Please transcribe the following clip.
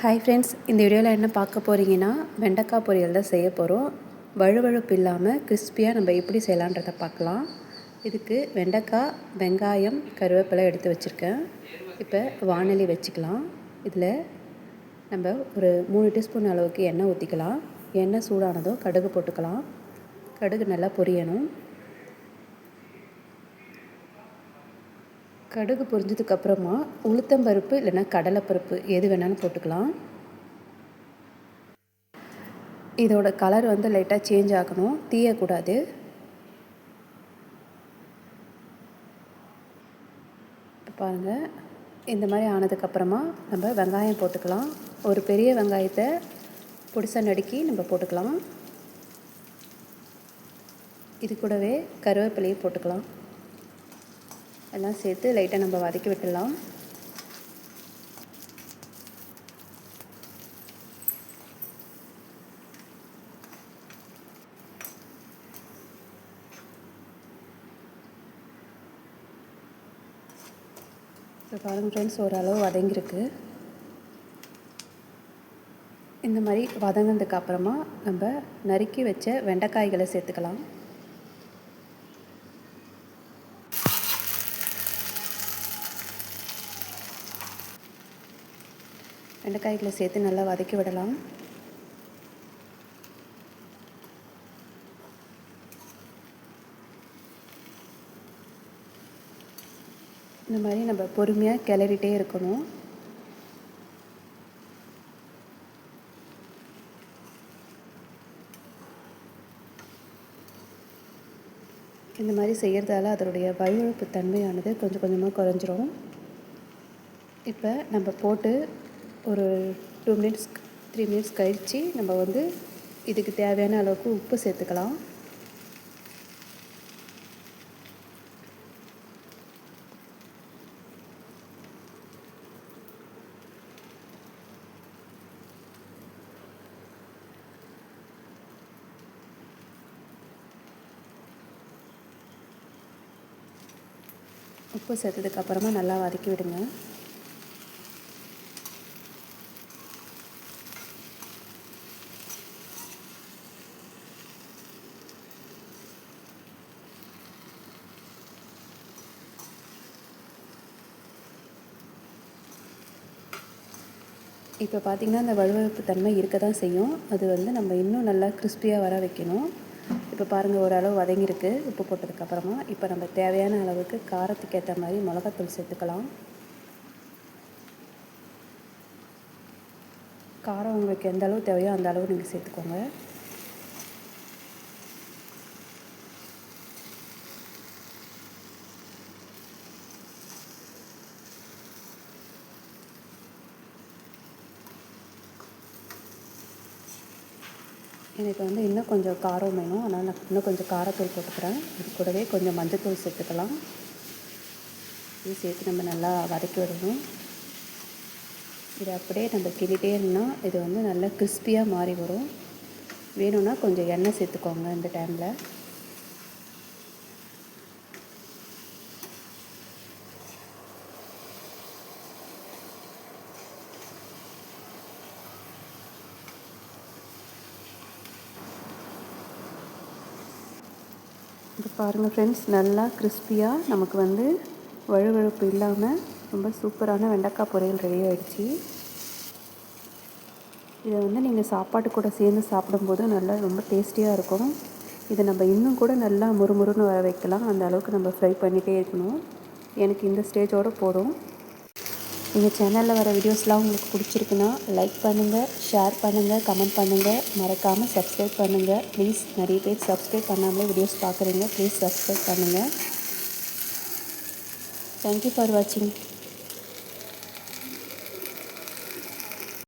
Hi friends, இந்த வீடியோவில் என்ன பார்க்க போகிறீங்கன்னா வெண்டைக்காய் பொரியல் தான் செய்ய போகிறோம். வழுவழுப்பு இல்லாமல் கிறிஸ்பியாக நம்ம எப்படி செய்யலான்றதை பார்க்கலாம். இதுக்கு வெண்டைக்காய், வெங்காயம், கருவேப்பிலை எடுத்து வச்சுருக்கேன். இப்போ வாணலி வச்சுக்கலாம். இதில் நம்ம ஒரு 3 டீஸ்பூன் அளவுக்கு எண்ணெய் ஊற்றிக்கலாம். எண்ணெய் சூடானதும் கடுகு போட்டுக்கலாம். கடுகு நல்லா பொரியணும். கடுகு பொரிஞ்சதுக்கப்புறமா உளுத்தம்பருப்பு இல்லைன்னா கடலைப்பருப்பு எது வேணாலும் போட்டுக்கலாம். இதோட கலர் லைட்டாக சேஞ்ச் ஆகணும், தீயக்கூடாது. பாருங்கள், இந்த மாதிரி ஆனதுக்கப்புறமா நம்ம வெங்காயம் போட்டுக்கலாம். ஒரு பெரிய வெங்காயத்தை பொடிசாக நறுக்கி நம்ம போட்டுக்கலாம். இது கூடவே கருவேப்பிலையும் போட்டுக்கலாம். எல்லாம் சேர்த்து லைட்டாக நம்ம வதக்கி விட்டுடலாம். இப்போ பாருங்கள் ஃப்ரெண்ட்ஸ், ஓரளவு வதங்கியிருக்கு. இந்த மாதிரி வதங்கினதுக்கு அப்புறமா நம்ம நறுக்கி வச்ச வெண்டைக்காய்களை சேர்த்துக்கலாம். வெண்டைக்காய்களை சேர்த்து நல்லா வதக்கி விடலாம். இந்த மாதிரி நம்ம பொறுமையாக கிளறிட்டே இருக்கணும். இந்த மாதிரி செய்கிறதால அதனுடைய வழுவழுப்பு தன்மையானது கொஞ்சம் கொஞ்சமாக குறைஞ்சிரும். இப்போ நம்ம போட்டு ஒரு 2 மினிட்ஸ் 3 மினிட்ஸ் கழித்து நம்ம இதுக்கு தேவையான அளவுக்கு உப்பு சேர்த்துக்கலாம். உப்பு சேர்த்ததுக்கப்புறமா நல்லா வதக்கி விடுங்க. இப்போ பார்த்திங்கன்னா அந்த வழுவழுப்பு தன்மை இருக்க தான் செய்யும். அது நம்ம இன்னும் நல்லா கிறிஸ்பியாக வர வைக்கணும். இப்போ பாருங்கள், ஓரளவு வதங்கியிருக்கு உப்பு போட்டதுக்கப்புறமா. இப்போ நம்ம தேவையான அளவுக்கு காரத்துக்கு ஏற்ற மாதிரி மிளகாத்தூள் சேர்த்துக்கலாம். காரம் உங்களுக்கு எந்த அளவு தேவையோ அந்த அளவு நீங்கள் சேர்த்துக்கோங்க. எனக்கு இன்னும் கொஞ்சம் காரம் வேணும், அதனால் நான் இன்னும் கொஞ்சம் காரத்தூள் போட்டுக்கிறேன். இது கூடவே கொஞ்சம் மஞ்சத்தூள் சேர்த்துக்கலாம். இது சேர்த்து நம்ம நல்லா வதக்கி விடணும். இதை அப்படியே நம்ம கிண்டிகிட்டே இருந்தால் இது நல்லா கிறிஸ்பியாக மாறி வரும். வேணும்னா கொஞ்சம் எண்ணெய் சேர்த்துக்கோங்க இந்த டைமில். இது பாருங்கள் ஃப்ரெண்ட்ஸ், நல்லா கிறிஸ்பியாக நமக்கு வழுவழுப்பு இல்லாமல் ரொம்ப சூப்பரான வெண்டைக்காய் பொரியல் ரெடி ஆகிடுச்சு. இதை நீங்கள் சாப்பாட்டு கூட சேர்ந்து சாப்பிடும்போது நல்லா ரொம்ப டேஸ்டியாக இருக்கும். இதை நம்ம இன்னும் கூட நல்லா முறுமுறுன்னு வர வைக்கலாம். அந்த அளவுக்கு நம்ம ஃப்ரை பண்ணிகிட்டே இருக்கணும். எனக்கு இந்த ஸ்டேஜோடு போதும். எங்கள் சேனலில் வர வீடியோஸ்லாம் உங்களுக்கு பிடிச்சிருக்குன்னா லைக் பண்ணுங்கள், ஷேர் பண்ணுங்கள், கமெண்ட் பண்ணுங்கள். மறக்காமல் சப்ஸ்கிரைப் பண்ணுங்கள் ப்ளீஸ். நிறைய பேர் சப்ஸ்கிரைப் பண்ணாமலே வீடியோஸ் பார்க்குறீங்க. ப்ளீஸ் சப்ஸ்கிரைப் பண்ணுங்கள். தேங்க்யூ ஃபார் வாட்சிங்.